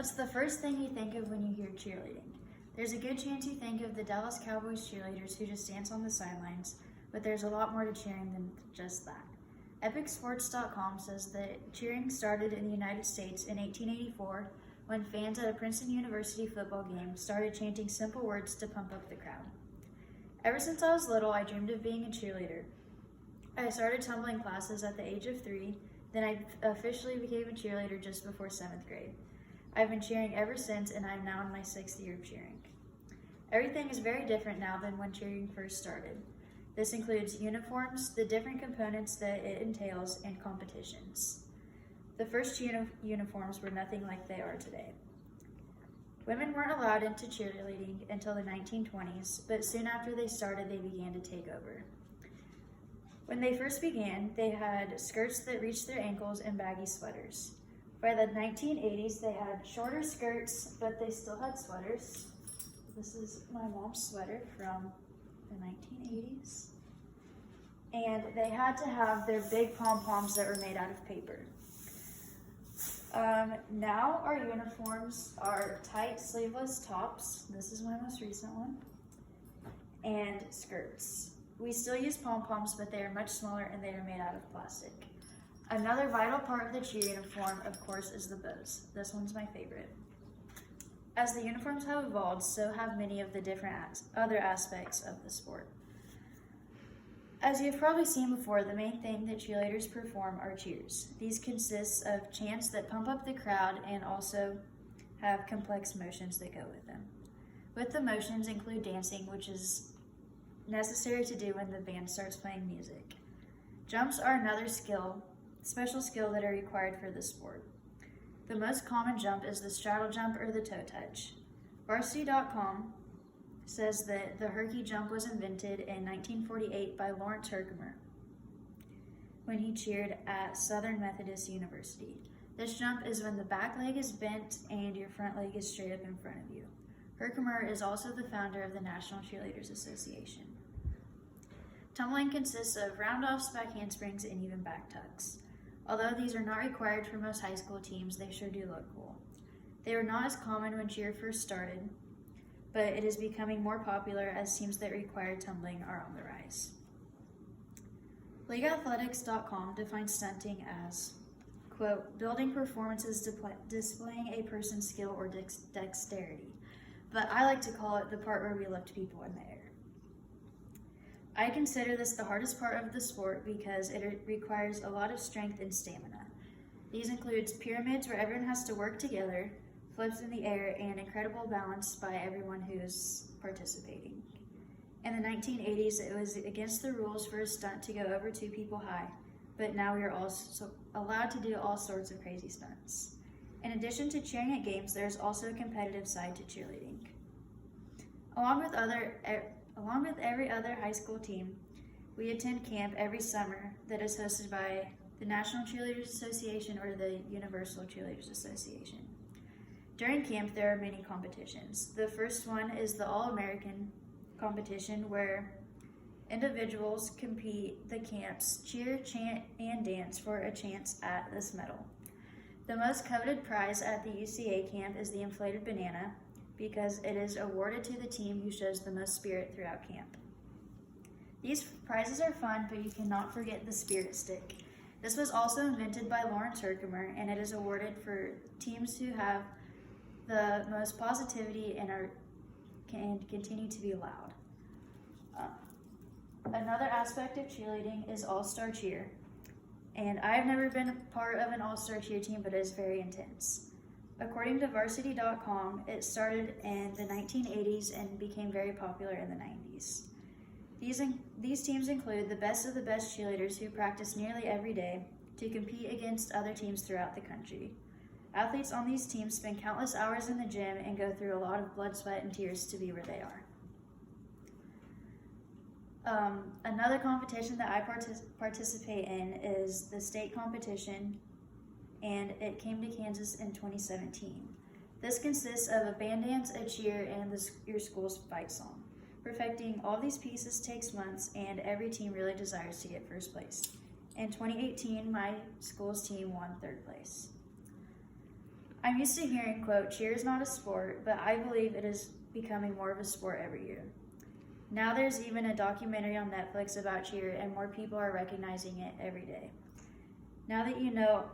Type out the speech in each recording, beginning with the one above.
What's the first thing you think of when you hear cheerleading? There's a good chance you think of the Dallas Cowboys cheerleaders who just dance on the sidelines, but there's a lot more to cheering than just that. EpicSports.com says that cheering started in the United States in 1884 when fans at a Princeton University football game started chanting simple words to pump up the crowd. Ever since I was little, I dreamed of being a cheerleader. I started tumbling classes at the age of 3, then I officially became a cheerleader just before 7th grade. I've been cheering ever since, and I'm now in my 6th year of cheering. Everything is very different now than when cheering first started. This includes uniforms, the different components that it entails, and competitions. The first uniforms were nothing like they are today. Women weren't allowed into cheerleading until the 1920s, but soon after they started, they began to take over. When they first began, they had skirts that reached their ankles and baggy sweaters. By the 1980s, they had shorter skirts, but they still had sweaters. This is my mom's sweater from the 1980s. And they had to have their big pom-poms that were made out of paper. Now our uniforms are tight sleeveless tops. This is my most recent one. And skirts. We still use pom-poms, but they are much smaller and they are made out of plastic. Another vital part of the cheer uniform, of course, is the bows. This one's my favorite. As the uniforms have evolved, so have many of the different other aspects of the sport. As you've probably seen before, the main thing that cheerleaders perform are cheers. These consist of chants that pump up the crowd and also have complex motions that go with them. With the motions include dancing, which is necessary to do when the band starts playing music. Jumps are another special skill that are required for this sport. The most common jump is the straddle jump or the toe touch. Varsity.com says that the herky jump was invented in 1948 by Lawrence Herkimer when he cheered at Southern Methodist University. This jump is when the back leg is bent and your front leg is straight up in front of you. Herkimer is also the founder of the National Cheerleaders Association. Tumbling consists of round-offs, back handsprings, and even back tucks. Although these are not required for most high school teams, they sure do look cool. They were not as common when cheer first started, but it is becoming more popular as teams that require tumbling are on the rise. LeagueAthletics.com defines stunting as, quote, building performances displaying a person's skill or dexterity, but I like to call it the part where we lift people in the air. I consider this the hardest part of the sport because it requires a lot of strength and stamina. These includes pyramids where everyone has to work together, flips in the air, and incredible balance by everyone who's participating. In the 1980s, it was against the rules for a stunt to go over 2 people high, but now we are also allowed to do all sorts of crazy stunts. In addition to cheering at games, there is also a competitive side to cheerleading. Along with every other high school team, we attend camp every summer that is hosted by the National Cheerleaders Association or the Universal Cheerleaders Association. During camp, there are many competitions. The first one is the All-American competition where individuals compete the camps, cheer, chant, and dance for a chance at this medal. The most coveted prize at the UCA camp is the inflated banana, because it is awarded to the team who shows the most spirit throughout camp. These prizes are fun, but you cannot forget the spirit stick. This was also invented by Lawrence Herkimer, and it is awarded for teams who have the most positivity and can continue to be loud. Another aspect of cheerleading is all-star cheer, and I've never been a part of an all-star cheer team, but it is very intense. According to Varsity.com, it started in the 1980s and became very popular in the 90s. These teams include the best of the best cheerleaders who practice nearly every day to compete against other teams throughout the country. Athletes on these teams spend countless hours in the gym and go through a lot of blood, sweat, and tears to be where they are. Another competition that I participate in is the state competition, and it came to Kansas in 2017. This consists of a band dance, a cheer, and your school's fight song. Perfecting all these pieces takes months, and every team really desires to get first place. In 2018, my school's team won 3rd place. I'm used to hearing, quote, cheer is not a sport, but I believe it is becoming more of a sport every year. Now there's even a documentary on Netflix about cheer, and more people are recognizing it every day. Now that you know,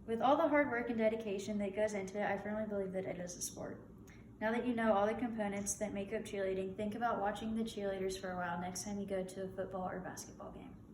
with all the hard work and dedication that goes into it, I firmly believe that it is a sport. Now that you know all the components that make up cheerleading, think about watching the cheerleaders for a while next time you go to a football or basketball game.